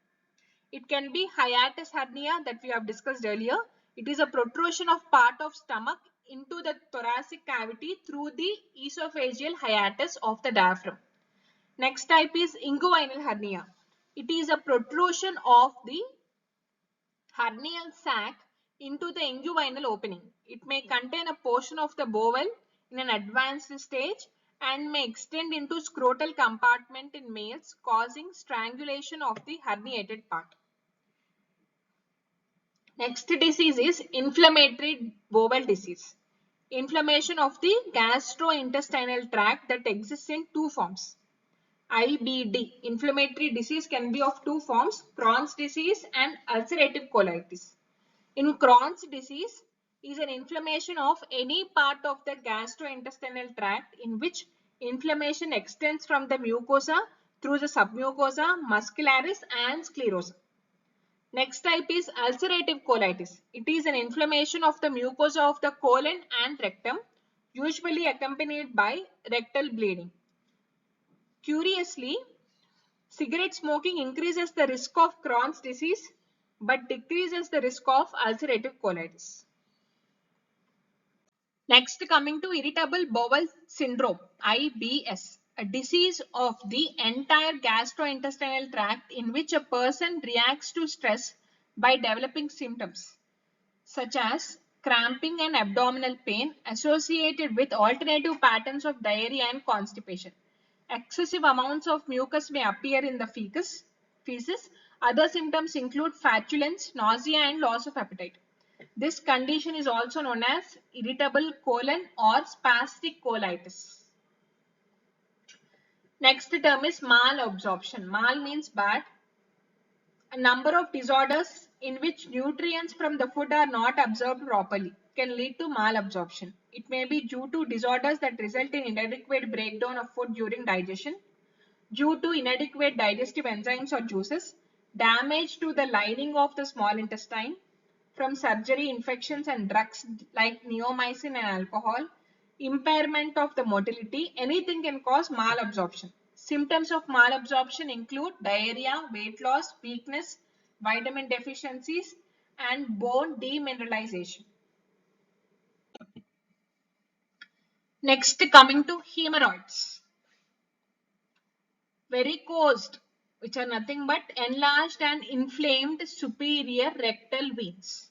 It can be hiatus hernia that we have discussed earlier. It is a protrusion of part of stomach into the thoracic cavity through the esophageal hiatus of the diaphragm. Next type is inguinal hernia. It is a protrusion of the hernial sac into the inguinal opening. It may contain a portion of the bowel in an advanced stage and may extend into scrotal compartment in males, causing strangulation of the herniated part. Next disease is inflammatory bowel disease. Inflammation of the gastrointestinal tract that exists in two forms. IBD, inflammatory disease, can be of two forms, Crohn's disease and ulcerative colitis. In Crohn's disease is an inflammation of any part of the gastrointestinal tract in which inflammation extends from the mucosa through the submucosa, muscularis and sclerosa. Next type is ulcerative colitis. It is an inflammation of the mucosa of the colon and rectum, usually accompanied by rectal bleeding. Curiously, cigarette smoking increases the risk of Crohn's disease but decreases the risk of ulcerative colitis. Next, coming to irritable bowel syndrome, IBS, a disease of the entire gastrointestinal tract in which a person reacts to stress by developing symptoms such as cramping and abdominal pain associated with alternative patterns of diarrhea and constipation. Excessive amounts of mucus may appear in the feces. Other symptoms include flatulence, nausea and loss of appetite. This condition is also known as irritable colon or spastic colitis. Next term is malabsorption. Mal means bad. A number of disorders in which nutrients from the food are not absorbed properly can lead to malabsorption. It may be due to disorders that result in inadequate breakdown of food during digestion, due to inadequate digestive enzymes or juices, damage to the lining of the small intestine, from surgery, infections and drugs like neomycin and alcohol, impairment of the motility. Anything can cause malabsorption. Symptoms of malabsorption include diarrhea, weight loss, weakness, vitamin deficiencies, and bone demineralization. Next, coming to hemorrhoids. Varicose, which are nothing but enlarged and inflamed superior rectal veins.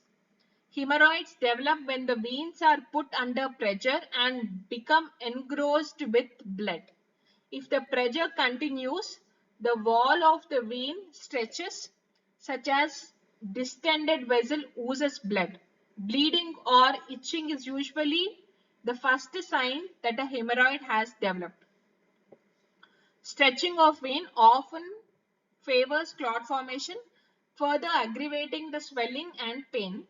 Hemorrhoids develop when the veins are put under pressure and become engrossed with blood. If the pressure continues, the wall of the vein stretches, such as distended vessel oozes blood. Bleeding or itching is usually the first sign that a hemorrhoid has developed. Stretching of vein often favors clot formation, further aggravating the swelling and pain.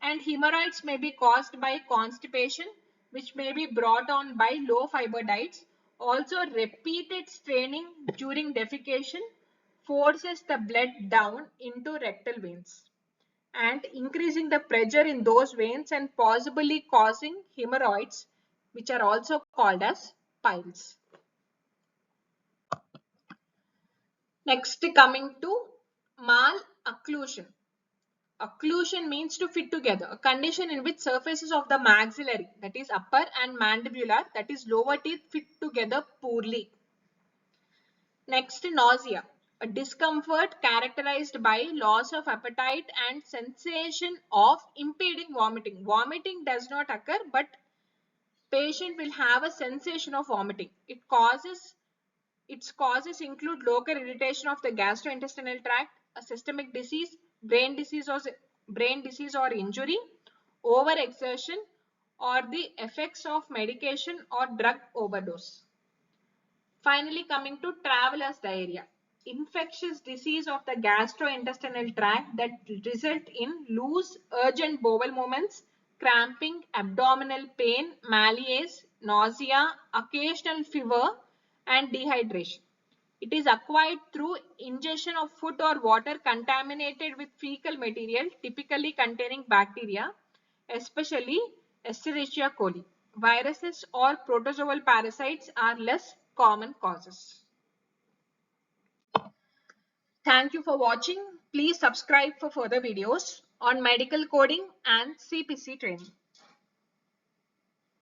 And hemorrhoids may be caused by constipation, which may be brought on by low fiber diets. Also, repeated straining during defecation forces the blood down into rectal veins and increasing the pressure in those veins and possibly causing hemorrhoids, which are also called as piles. Next, coming to malocclusion. Occlusion means to fit together, a condition in which surfaces of the maxillary, that is upper, and mandibular, that is lower teeth, fit together poorly. Next, nausea, a discomfort characterized by loss of appetite and sensation of impeding vomiting. Vomiting does not occur, but patient will have a sensation of vomiting. Its causes include local irritation of the gastrointestinal tract, a systemic disease, brain disease or injury, overexertion, or the effects of medication or drug overdose. Finally, coming to traveler's diarrhea, infectious disease of the gastrointestinal tract that result in loose, urgent bowel movements, cramping, abdominal pain, malaise, nausea, occasional fever, and dehydration. It is acquired through ingestion of food or water contaminated with fecal material, typically containing bacteria, especially Escherichia coli. Viruses or protozoal parasites are less common causes. Thank you for watching. Please subscribe for further videos on medical coding and CPC training.